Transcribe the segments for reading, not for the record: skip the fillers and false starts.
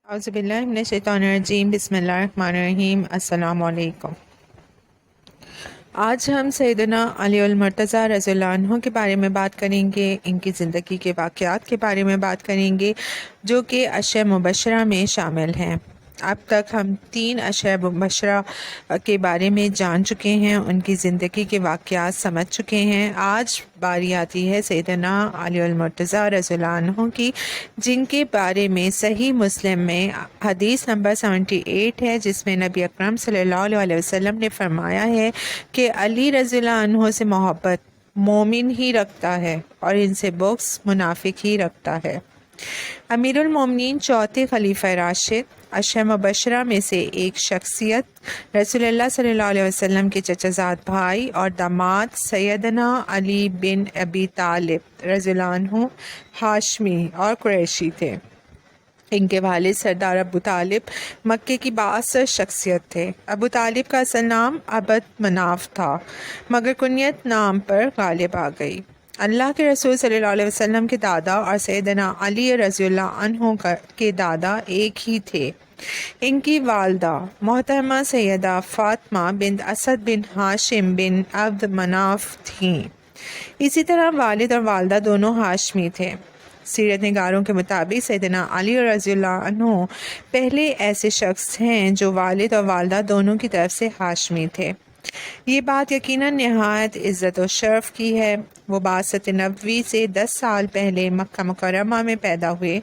اعوذ باللہ من الشیطان الرجیم، بسم اللہ الرحمن الرحیم۔ السلام علیکم۔ آج ہم سیدنا علی المرتضیٰ رضی اللہ عنہ کے بارے میں بات کریں گے، ان کی زندگی کے واقعات کے بارے میں بات کریں گے جو کہ عشر مبشرہ میں شامل ہیں۔ اب تک ہم 3 عشر مبشرہ کے بارے میں جان چکے ہیں، ان کی زندگی کے واقعات سمجھ چکے ہیں۔ آج باری آتی ہے سیدنا علی المرتضیٰ رضی اللہ عنہ کی، جن کے بارے میں صحیح مسلم میں حدیث نمبر 78 ہے، جس میں نبی اکرم صلی اللہ علیہ وسلم نے فرمایا ہے کہ علی رضی اللہ عنہ سے محبت مومن ہی رکھتا ہے اور ان سے بغض منافق ہی رکھتا ہے۔ امیر المومنین چوتھے خلیفہ راشد، عشر مبشرہ میں سے ایک شخصیت، رسول اللہ صلی اللہ علیہ وسلم کے چچا زاد بھائی اور داماد سیدنا علی بن ابی طالب رضی اللہ عنہ ہاشمی اور قریشی تھے۔ ان کے والد سردار ابو طالب مکے کی بااثر شخصیت تھے۔ ابو طالب کا اصل نام عبد مناف تھا، مگر کنیت نام پر غالب آ گئی۔ اللہ کے رسول صلی اللہ علیہ وسلم کے دادا اور سیدنا علی رضی اللہ عنہ کے دادا ایک ہی تھے۔ ان کی والدہ محترمہ سیدہ فاطمہ بنت اسد بن ہاشم بن عبد مناف تھیں۔ اسی طرح والد اور والدہ دونوں ہاشمی تھے۔ سیرت نگاروں کے مطابق سیدنا علی رضی اللہ عنہ پہلے ایسے شخص ہیں جو والد اور والدہ دونوں کی طرف سے ہاشمی تھے۔ یہ بات یقیناً نہایت عزت و شرف کی ہے۔ وہ بعثت نبوی سے 10 سال پہلے مکہ مکرمہ میں پیدا ہوئے۔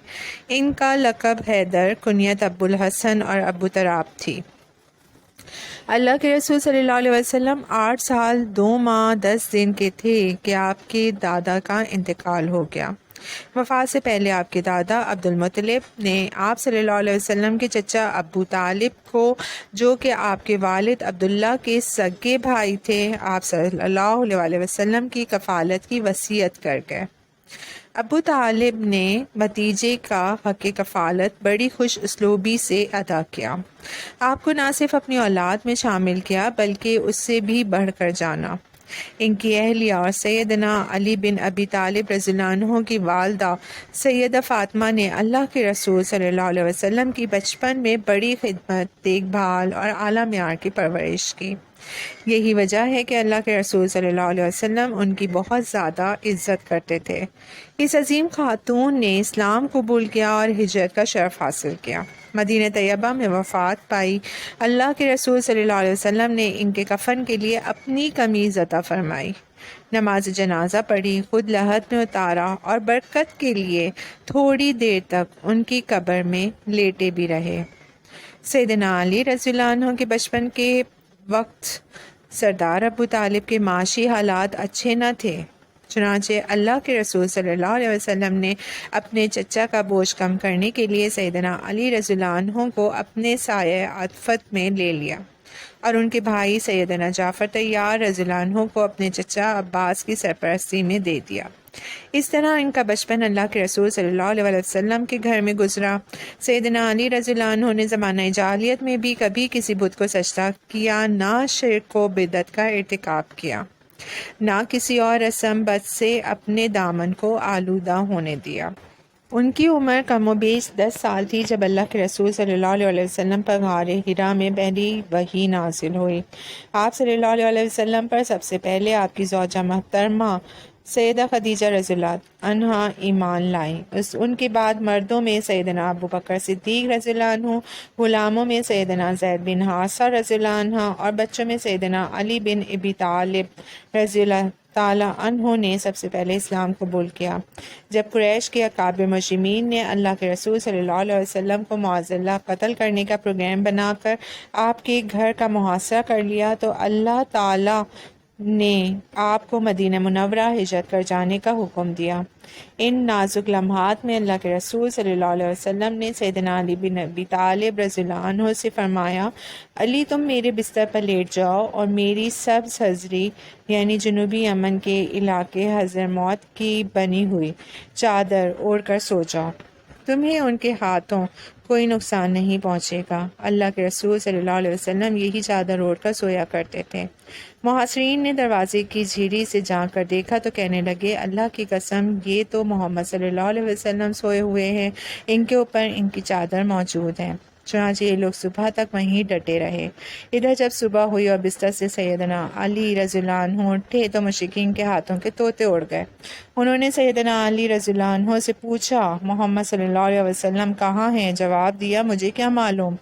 ان کا لقب حیدر، کنیت ابو الحسن اور ابو تراب تھی۔ اللہ کے رسول صلی اللہ علیہ وسلم 8 سال 2 ماہ 10 دن کے تھے کہ آپ کے دادا کا انتقال ہو گیا۔ وفات سے پہلے آپ کے دادا عبد المطلب نے آپ صلی اللہ علیہ وسلم کے چچا ابو طالب کو، جو کہ آپ کے والد عبداللہ کے سگے بھائی تھے، آپ صلی اللہ علیہ وسلم کی کفالت کی وصیت کر گئے۔ ابو طالب نے بھتیجے کا حق کفالت بڑی خوش اسلوبی سے ادا کیا۔ آپ کو نہ صرف اپنی اولاد میں شامل کیا بلکہ اس سے بھی بڑھ کر جانا۔ ان کی اہلیہ اور سیدنا علی بن ابی طالب رضی اللہ عنہ کی والدہ سیدہ فاطمہ نے اللہ کے رسول صلی اللہ علیہ وسلم کی بچپن میں بڑی خدمت، دیکھ بھال اور اعلیٰ معیار کی پرورش کی۔ یہی وجہ ہے کہ اللہ کے رسول صلی اللہ علیہ وسلم ان کی بہت زیادہ عزت کرتے تھے۔ اس عظیم خاتون نے اسلام قبول کیا اور ہجرت کا شرف حاصل کیا۔ مدینہ طیبہ میں وفات پائی۔ اللہ کے رسول صلی اللہ علیہ وسلم نے ان کے کفن کے لیے اپنی قمیض عطا فرمائی، نماز جنازہ پڑھی، خود لحد میں اتارا اور برکت کے لیے تھوڑی دیر تک ان کی قبر میں لیٹے بھی رہے۔ سیدنا علی رضی اللہ عنہ کے بچپن کے وقت سردار ابو طالب کے معاشی حالات اچھے نہ تھے، چنانچہ اللہ کے رسول صلی اللہ علیہ وسلم نے اپنے چچا کا بوجھ کم کرنے کے لیے سیدنا علی رضی اللہ عنہ کو اپنے سایہ عطفت میں لے لیا اور ان کے بھائی سیدنا جعفر طیار رضی اللہ عنہ کو اپنے چچا عباس کی سرپرستی میں دے دیا۔ اس طرح ان کا بچپن اللہ کے رسول صلی اللہ علیہ وسلم کے گھر میں گزرا۔ سیدنا علی رضی اللہ عنہ نے زمانہ جاہلیت میں بھی کبھی کسی بت کو سجدہ کیا، نہ شرک و بدعت کا ارتکاب کیا، نہ کسی اور رسم بت سے اپنے دامن کو آلودہ ہونے دیا۔ ان کی عمر کم و بیش 10 سال تھی جب اللہ کے رسول صلی اللہ علیہ وسلم پر غار حرا میں پہلی وحی نازل ہوئی۔ آپ صلی اللہ علیہ وسلم پر سب سے پہلے آپ کی زوجہ محترمہ سیدہ خدیجہ رضی اللہ عنہا ایمان لائیں۔ ان کے بعد مردوں میں سیدنا ابو بکر صدیق رضی اللہ عنہ، غلاموں میں سیدنا زید بن حارثہ رضی اللہ عنہ اور بچوں میں سیدنا علی بن ابی طالب رضی اللہ تعالی عنہ نے سب سے پہلے اسلام قبول کیا۔ جب قریش کے اکابر مجرمین نے اللہ کے رسول صلی اللہ علیہ وسلم کو معاذ اللہ قتل کرنے کا پروگرام بنا کر آپ کے گھر کا محاصرہ کر لیا تو اللہ تعالی نے آپ کو مدینہ منورہ ہجرت کر جانے کا حکم دیا۔ ان نازک لمحات میں اللہ کے رسول صلی اللہ علیہ وسلم نے سیدنا علی بن ابی طالب رضی اللہ عنہ سے فرمایا، علی تم میرے بستر پر لیٹ جاؤ اور میری سبز حضری یعنی جنوبی یمن کے علاقے حضرموت کی بنی ہوئی چادر اوڑھ کر سو جاؤ۔ تمہیں ان کے ہاتھوں کوئی نقصان نہیں پہنچے گا۔ اللہ کے رسول صلی اللہ علیہ وسلم یہی چادر اوڑھ کر سویا کرتے تھے۔ محاصرین نے دروازے کی جھیری سے جھانک کر دیکھا تو کہنے لگے، اللہ کی قسم، یہ تو محمد صلی اللہ علیہ وسلم سوئے ہوئے ہیں، ان کے اوپر ان کی چادر موجود ہے۔ چنانچہ یہ لوگ صبح تک وہیں ڈٹے رہے۔ ادھر جب صبح ہوئی اور بستر سے سیدنا علی رضی اللہ عنہ اٹھے تو مشرکین کے ہاتھوں کے طوطے اڑ گئے۔ انہوں نے سیدنا علی رضی اللہ عنہ سے پوچھا، محمد صلی اللہ علیہ وسلم کہاں ہیں؟ جواب دیا، مجھے کیا معلوم۔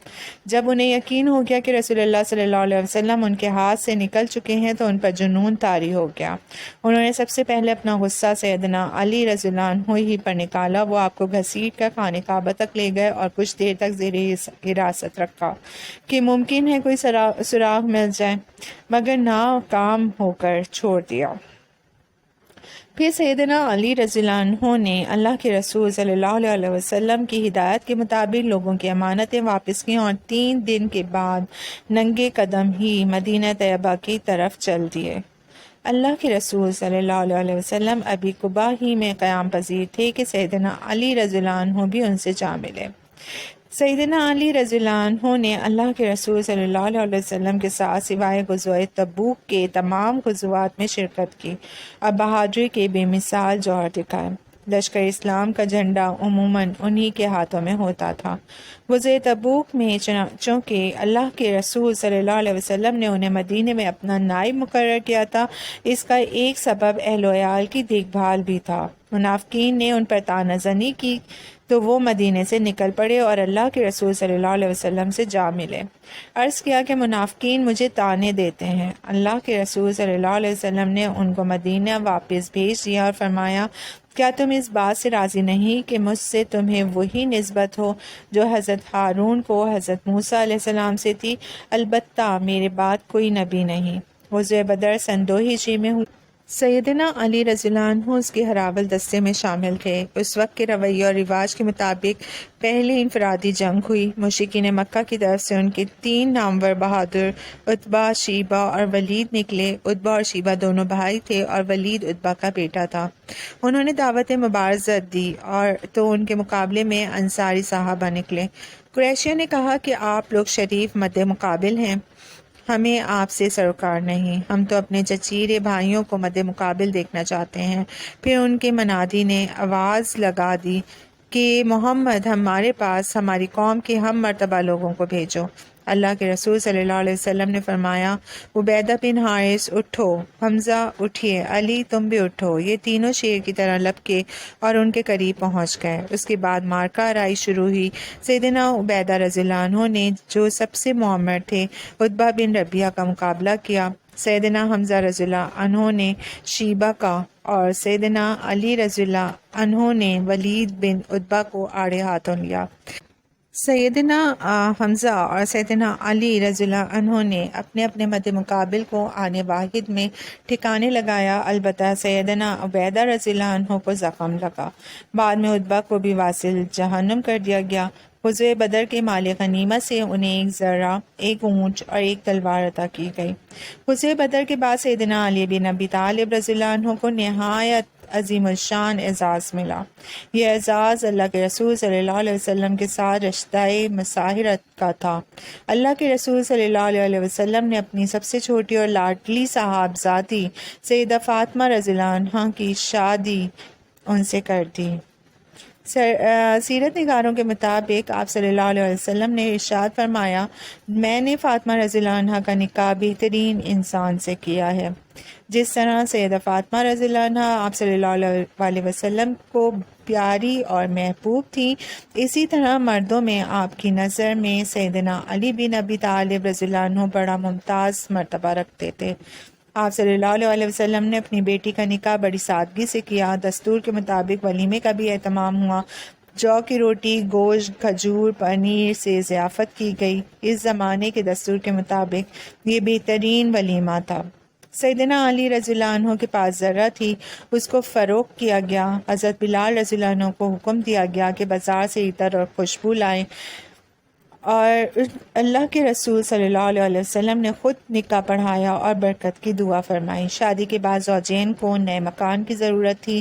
جب انہیں یقین ہو گیا کہ رسول اللہ صلی اللہ علیہ وسلم ان کے ہاتھ سے نکل چکے ہیں تو ان پر جنون طاری ہو گیا۔ انہوں نے سب سے پہلے اپنا غصہ سیدنا علی رضی اللہ عنہ ہی پر نکالا۔ وہ آپ کو گھسیٹ کر خانہ کعبہ تک لے گئے اور کچھ دیر تک زیر حراست رکھا کہ ممکن ہے کوئی سراغ مل جائے، مگر ناکام ہو کر چھوڑ دیا۔ پھر سیدنا علی رضی اللہ عنہ نے اللہ کے رسول صلی اللہ علیہ وسلم کی ہدایت کے مطابق لوگوں کی امانتیں واپس کیں اور 3 دن کے بعد ننگے قدم ہی مدینہ طیبہ کی طرف چل دیے۔ اللہ کے رسول صلی اللہ علیہ وسلم ابھی قباء ہی میں قیام پذیر تھے کہ سیدنا علی رضی اللہ عنہ بھی ان سے جا ملے۔ سیدنا علی رضی اللہ عنہ نے اللہ کے رسول صلی اللہ علیہ وسلم کے ساتھ سوائے غزوہ تبوک کے تمام غزوات میں شرکت کی اور بہادری کے بے مثال جوہر دکھائے۔ لشکر اسلام کا جھنڈا عموماً انہی کے ہاتھوں میں ہوتا تھا۔ غزوہ تبوک میں چونکہ اللہ کے رسول صلی اللہ علیہ وسلم نے انہیں مدینے میں اپنا نائب مقرر کیا تھا، اس کا ایک سبب اہل و عیال کی دیکھ بھال بھی تھا۔ منافقین نے ان پر طعنہ زنی کی تو وہ مدینے سے نکل پڑے اور اللہ کے رسول صلی اللہ علیہ وسلم سے جا ملے۔ عرض کیا کہ منافقین مجھے طعنے دیتے ہیں۔ اللہ کے رسول صلی اللہ علیہ وسلم نے ان کو مدینہ واپس بھیج دیا اور فرمایا، کیا تم اس بات سے راضی نہیں کہ مجھ سے تمہیں وہی نسبت ہو جو حضرت ہارون کو حضرت موسیٰ علیہ السلام سے تھی؟ البتہ میرے بعد کوئی نبی نہیں۔ غزوہ بدر سن 2 ہجری میں ہوئی۔ سیدنا علی رضی اللہ عنہ اس کے ہراول دستے میں شامل تھے۔ اس وقت کے رویے اور رواج کے مطابق پہلی انفرادی جنگ ہوئی۔ مشرکین مکہ کی طرف سے ان کے 3 نامور بہادر عتبہ، شیبہ اور ولید نکلے۔ عتبہ اور شیبہ دونوں بھائی تھے اور ولید عتبہ کا بیٹا تھا۔ انہوں نے دعوت مبارزت دی اور تو ان کے مقابلے میں انصاری صحابہ نکلے۔ قریشیوں نے کہا کہ آپ لوگ شریف مد مقابل ہیں، ہمیں آپ سے سروکار نہیں، ہم تو اپنے چچیرے بھائیوں کو مد مقابل دیکھنا چاہتے ہیں۔ پھر ان کے منادی نے آواز لگا دی کہ محمد، ہمارے پاس ہماری قوم کے ہم مرتبہ لوگوں کو بھیجو۔ اللہ کے رسول صلی اللہ علیہ وسلم نے فرمایا، عبیدہ بن حارث اٹھو، حمزہ اٹھیے، علی تم بھی اٹھو۔ یہ تینوں شیر کی طرح لپکے اور ان کے قریب پہنچ گئے۔ اس کے بعد مارکہ آرائی شروع ہوئی۔ سیدنا عبیدہ رضی اللہ عنہ نے جو سب سے معمر تھے عتبہ بن ربیعہ کا مقابلہ کیا۔ سیدنا حمزہ رضی اللہ عنہ نے شیبہ کا اور سیدنا علی رضی اللہ عنہ نے ولید بن عتبہ کو آڑے ہاتھوں لیا۔ سیدنا حمزہ اور سیدنا علی رضی اللہ عنہ نے اپنے اپنے مد مقابل کو آنے واحد میں ٹھکانے لگایا، البتہ سیدنا عبیدہ رضی اللہ عنہ کو زخم لگا۔ بعد میں عتبہ کو بھی واصل جہنم کر دیا گیا۔ غزوہ بدر کے مال غنیمت سے انہیں 1 ذرہ، 1 اونٹ اور 1 تلوار عطا کی گئی۔ غزوہ بدر کے بعد سیدنا علی بن ابی طالب رضی اللہ عنہ کو نہایت عظیم الشان اعزاز ملا۔ یہ اعزاز اللہ کے رسول صلی اللہ علیہ وسلم کے ساتھ رشتہ مصاہرت کا تھا۔ اللہ کے رسول صلی اللہ علیہ وسلم نے اپنی سب سے چھوٹی اور لاڈلی صاحبزادی سیدہ فاطمہ رضی اللہ عنہا کی شادی ان سے کر دی۔ سیرت نگاروں کے مطابق آپ صلی اللہ علیہ وسلم نے ارشاد فرمایا، میں نے فاطمہ رضی اللہ عنہا کا نکاح بہترین انسان سے کیا ہے۔ جس طرح سیدہ فاطمہ رضی اللہ عنہا آپ صلی اللہ علیہ وسلم کو پیاری اور محبوب تھی، اسی طرح مردوں میں آپ کی نظر میں سیدنا علی بن ابی طالب رضی اللہ عنہ بڑا ممتاز مرتبہ رکھتے تھے۔ آپ صلی اللہ علیہ وسلم نے اپنی بیٹی کا نکاح بڑی سادگی سے کیا۔ دستور کے مطابق ولیمے کا بھی اہتمام ہوا۔ جو کی روٹی، گوشت، کھجور، پنیر سے ضیافت کی گئی۔ اس زمانے کے دستور کے مطابق یہ بہترین ولیمہ تھا۔ سیدنا علی رضی اللہ عنہ کے پاس ذرہ تھی، اس کو فروخت کیا گیا۔ حضرت بلال رضی اللہ عنہ کو حکم دیا گیا کہ بازار سے عطر اور خوشبو لائیں، اور اللہ کے رسول صلی اللہ علیہ وسلم نے خود نکاح پڑھایا اور برکت کی دعا فرمائی۔ شادی کے بعد زوجین کو نئے مکان کی ضرورت تھی،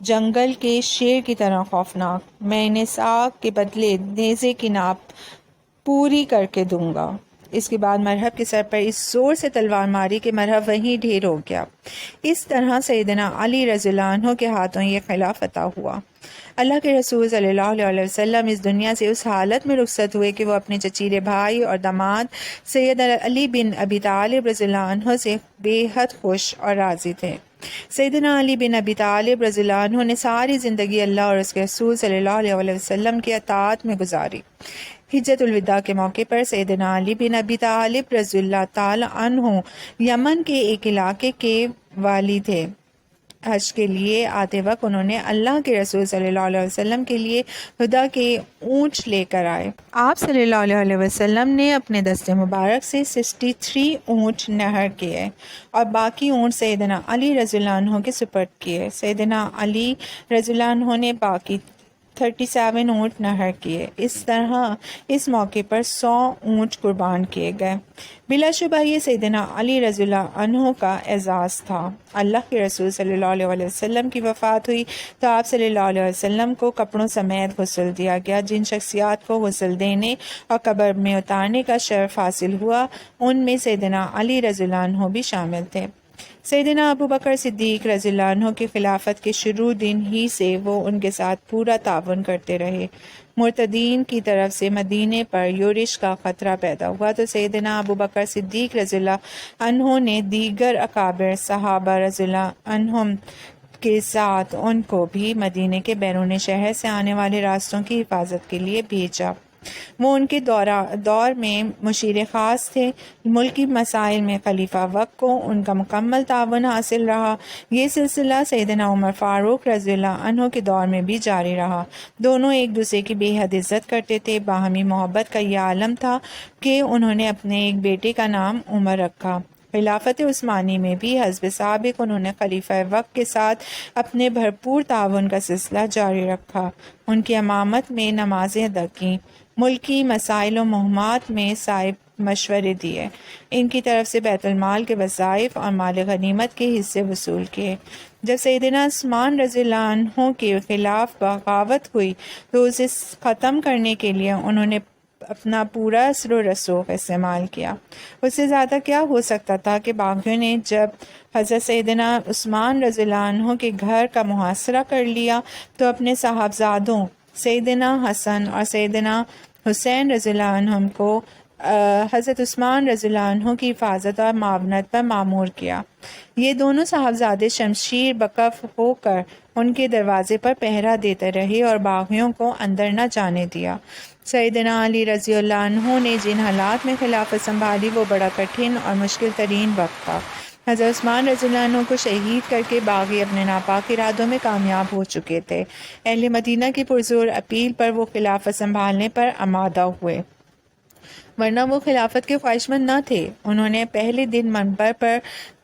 جنگل کے شیر کی طرح خوفناک۔ میں انہیں ساگ کے بدلے نیزے کی ناپ پوری کر کے دوں گا۔ اس کے بعد مرحب کے سر پر اس زور سے تلوار ماری کہ مرحب وہیں ڈھیر ہو گیا۔ اس طرح سیدنا علی رضی اللہ عنہ کے ہاتھوں یہ قلعہ فتح ہوا۔ اللہ کے رسول صلی اللہ علیہ وسلم اس دنیا سے اس حالت میں رخصت ہوئے کہ وہ اپنے چچیرے بھائی اور داماد سید علی بن ابی طالب رضی اللہ عنہ سے بے حد خوش اور راضی تھے۔ سیدنا علی بن ابی طالب رضی اللہ عنہ نے ساری زندگی اللہ اور اس کے رسول صلی اللہ علیہ وسلم کی اطاعت میں گزاری۔ حجۃ الوداع کے موقع پر سیدنا علی بن ابی طالب رضی اللہ تعالی عنہ یمن کے ایک علاقے کے والی تھے۔ حج کے لیے آتے وقت انہوں نے اللہ کے رسول صلی اللہ علیہ وسلم کے لیے ہدا کے اونٹ لے کر آئے۔ آپ صلی اللہ علیہ وسلم نے اپنے دست مبارک سے 63 اونٹ نہر کیے اور باقی اونٹ سیدنا علی رضی اللہ عنہ کے سپرد کیے۔ سیدنا علی رضی اللہ عنہ نے باقی 37 اونٹ نہر کیے۔ اس طرح اس موقع پر 100 اونٹ قربان کیے گئے۔ بلا شبہ یہ سیدنا علی رضی اللہ عنہ کا اعزاز تھا۔ اللہ کے رسول صلی اللہ علیہ وسلم کی وفات ہوئی تو آپ صلی اللہ علیہ وسلم کو کپڑوں سمیت غسل دیا گیا۔ جن شخصیات کو غسل دینے اور قبر میں اتارنے کا شرف حاصل ہوا ان میں سیدنا علی رضی اللہ عنہ بھی شامل تھے۔ سیدنا ابو بکر صدیق رضی اللہ عنہ کی خلافت کے شروع دن ہی سے وہ ان کے ساتھ پورا تعاون کرتے رہے۔ مرتدین کی طرف سے مدینے پر یورش کا خطرہ پیدا ہوا تو سیدنا ابو بکر صدیق رضی اللہ عنہ نے دیگر اکابر صحابہ رضی اللہ عنہم کے ساتھ ان کو بھی مدینے کے بیرون شہر سے آنے والے راستوں کی حفاظت کے لیے بھیجا۔ وہ ان کے دور میں مشیر خاص تھے۔ ملکی مسائل میں خلیفہ وقت کو ان کا مکمل تعاون حاصل رہا۔ یہ سلسلہ سیدنا عمر فاروق رضی اللہ عنہ کے دور میں بھی جاری رہا۔ دونوں ایک دوسرے کی بے حد عزت کرتے تھے۔ باہمی محبت کا یہ عالم تھا کہ انہوں نے اپنے ایک بیٹے کا نام عمر رکھا۔ خلافت عثمانی میں بھی حسب سابق انہوں نے خلیفہ وقت کے ساتھ اپنے بھرپور تعاون کا سلسلہ جاری رکھا۔ ان کی امامت میں نمازیں ادا کیں، ملکی مسائل و مہمات میں صائب مشورے دیے، ان کی طرف سے بیت المال کے وظائف اور مال غنیمت کے حصے وصول کیے۔ جب سیدنا عثمان رضی اللہ عنہ کے خلاف بغاوت ہوئی تو اسے ختم کرنے کے لیے انہوں نے اپنا پورا اثر و رسوخ استعمال کیا۔ اس سے زیادہ کیا ہو سکتا تھا کہ باغیوں نے جب حضرت سیدنا عثمان رضی اللہ عنہ کے گھر کا محاصرہ کر لیا تو اپنے صاحبزادوں سیدنا حسن اور سیدنا حسین رضی اللہ عنہم کو حضرت عثمان رضی اللہ عنہ کی حفاظت اور معاونت پر مامور کیا۔ یہ دونوں صاحبزادے شمشیر بکف ہو کر ان کے دروازے پر پہرا دیتے رہے اور باغیوں کو اندر نہ جانے دیا۔ سیدنا علی رضی اللہ عنہ نے جن حالات میں خلافت سنبھالی وہ بڑا کٹھن اور مشکل ترین وقت تھا۔ حضرت عثمان رضی اللہ عنہ کو شہید کر کے باغی اپنے ناپاک ارادوں میں کامیاب ہو چکے تھے۔ اہل مدینہ کی پرزور اپیل پر وہ خلافت سنبھالنے پر آمادہ ہوئے، ورنہ وہ خلافت کے خواہشمند نہ تھے۔ انہوں نے پہلے دن منبر پر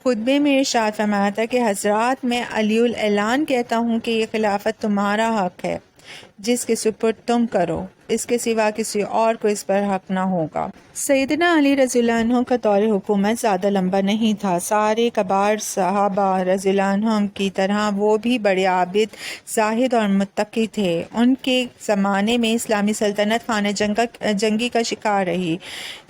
خطبے میں ارشاد فرمایا تھا کہ حضرات میں علی الاعلان کہتا ہوں کہ یہ خلافت تمہارا حق ہے، جس کے سپرد تم کرو، اس کے سوا کسی اور کو اس پر حق نہ ہوگا۔ سیدنا علی رضی اللہ عنہ کا دور حکومت زیادہ لمبا نہیں تھا۔ سارے کبار صحابہ رضی اللہ عنہم کی طرح وہ بھی بڑے عابد، زاہد اور متقی تھے۔ ان کے زمانے میں اسلامی سلطنت خانہ جنگی کا شکار رہی،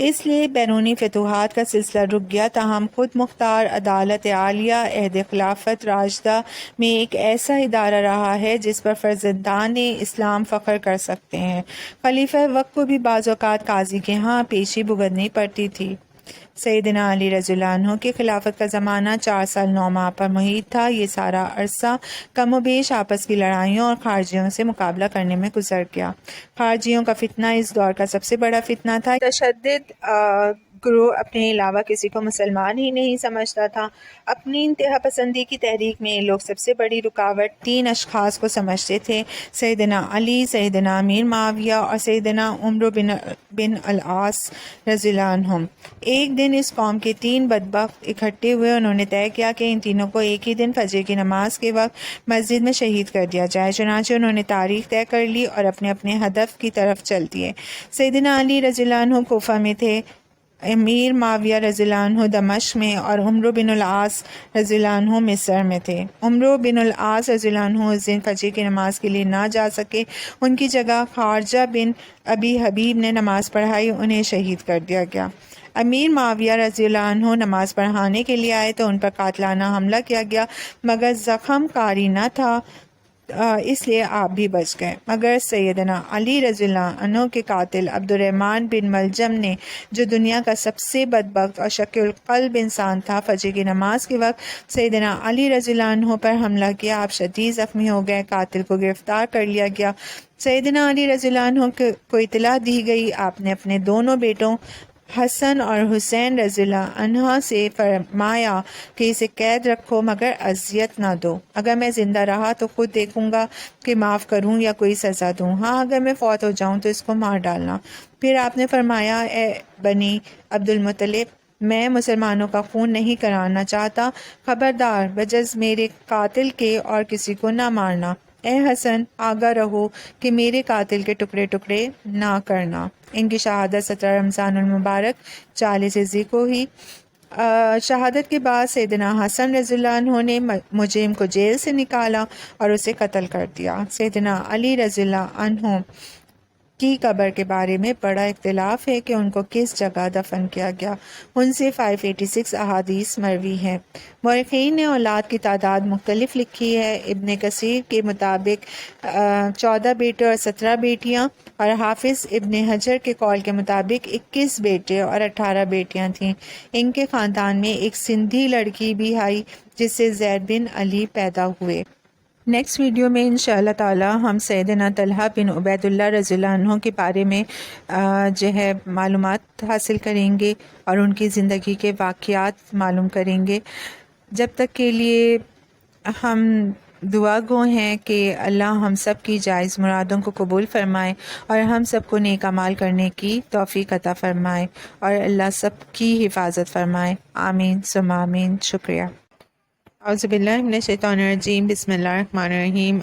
اس لیے بیرونی فتوحات کا سلسلہ رک گیا، تاہم خود مختار عدالت عالیہ عہد خلافت راشدہ میں ایک ایسا ادارہ رہا ہے جس پر فرزندان اسلام فخر کر سکتے ہیں۔ خلیفہ وقت کو بھی بعض اوقات قاضی کے ہاں پیشی بھگتنی پڑتی تھی۔ سیدنا علی رضی اللہ عنہ کی خلافت کا زمانہ 4 سال 9 ماہ پر محیط تھا۔ یہ سارا عرصہ کم و بیش آپس کی لڑائیوں اور خارجیوں سے مقابلہ کرنے میں گزر گیا۔ خارجیوں کا فتنہ اس دور کا سب سے بڑا فتنہ تھا۔ تشدد گروہ اپنے علاوہ کسی کو مسلمان ہی نہیں سمجھتا تھا۔ اپنی انتہا پسندی کی تحریک میں یہ لوگ سب سے بڑی رکاوٹ 3 اشخاص کو سمجھتے تھے: سیدنا علی، سیدنا امیر معاویہ اور سیدنا عمرو بن العاص رضی اللہ عنہم۔ ایک دن اس قوم کے 3 بدبخت اکٹھے ہوئے۔ انہوں نے طے کیا کہ ان تینوں کو ایک ہی دن فجر کی نماز کے وقت مسجد میں شہید کر دیا جائے۔ چنانچہ انہوں نے تاریخ طے کر لی اور اپنے اپنے ہدف کی طرف چل دیے۔ سیدنا علی رضی اللہ عنہ کوفہ میں تھے، امیر معاویہ رضی اللہ عنہ دمشق میں اور عمرو بن العاص رضی اللہ عنہ مصر میں تھے۔ عمرو بن العاص رضی اللہ عنہ اس دن فجر کی نماز کے لیے نہ جا سکے، ان کی جگہ خارجہ بن ابی حبیب نے نماز پڑھائی، انہیں شہید کر دیا گیا۔ امیر معاویہ رضی اللہ عنہ نماز پڑھانے کے لیے آئے تو ان پر قاتلانہ حملہ کیا گیا، مگر زخم کاری نہ تھا، اس لیے آپ بھی بچ گئے۔ مگر سیدنا علی رضی اللہ عنہ کے قاتل عبد الرحمن بن ملجم نے، جو دنیا کا سب سے بدبخت اور شق القلب انسان تھا، فجر کی نماز کے وقت سیدنا علی رضی اللہ عنہ پر حملہ کیا۔ آپ شدید زخمی ہو گئے، قاتل کو گرفتار کر لیا گیا۔ سیدنا علی رضی اللہ عنہ کو اطلاع دی گئی، آپ نے اپنے دونوں بیٹوں حسن اور حسین رضی اللہ عنہ سے فرمایا کہ اسے قید رکھو مگر اذیت نہ دو، اگر میں زندہ رہا تو خود دیکھوں گا کہ معاف کروں یا کوئی سزا دوں، ہاں اگر میں فوت ہو جاؤں تو اس کو مار ڈالنا۔ پھر آپ نے فرمایا، اے بنی عبد المطلب، میں مسلمانوں کا خون نہیں کرانا چاہتا، خبردار بجز میرے قاتل کے اور کسی کو نہ مارنا۔ اے حسن، آگاہ رہو کہ میرے قاتل کے ٹکڑے ٹکڑے نہ کرنا۔ ان کی شہادت 17 رمضان المبارک 40 ذی کو ہی۔ شہادت کے بعد سیدنا حسن رضی اللہ عنہ نے مجرم کو جیل سے نکالا اور اسے قتل کر دیا۔ سیدنا علی رضی اللہ عنہ کی قبر کے بارے میں بڑا اختلاف ہے کہ ان کو کس جگہ دفن کیا گیا۔ ان سے 586 احادیث مروی ہیں۔ مورخین نے اولاد کی تعداد مختلف لکھی ہے۔ ابن کثیر کے مطابق 14 بیٹے اور 17 بیٹیاں، اور حافظ ابن حجر کے قول کے مطابق 21 بیٹے اور 18 بیٹیاں تھیں۔ ان کے خاندان میں ایک سندھی لڑکی بھی آئی جس سے زید بن علی پیدا ہوئے۔ نیکسٹ ویڈیو میں انشاءاللہ تعالی ہم سیدنا طلحہ بن عبید اللہ رضی اللہ عنہ کے بارے میں معلومات حاصل کریں گے اور ان کی زندگی کے واقعات معلوم کریں گے۔ جب تک کے لیے ہم دعا گو ہیں کہ اللہ ہم سب کی جائز مرادوں کو قبول فرمائے اور ہم سب کو نیک اعمال کرنے کی توفیق عطا فرمائے اور اللہ سب کی حفاظت فرمائے، آمین ثم آمین۔ شکریہ۔ اعوذ باللہ من الشیطان الرجیم، بسم اللہ الرحمن الرحیم۔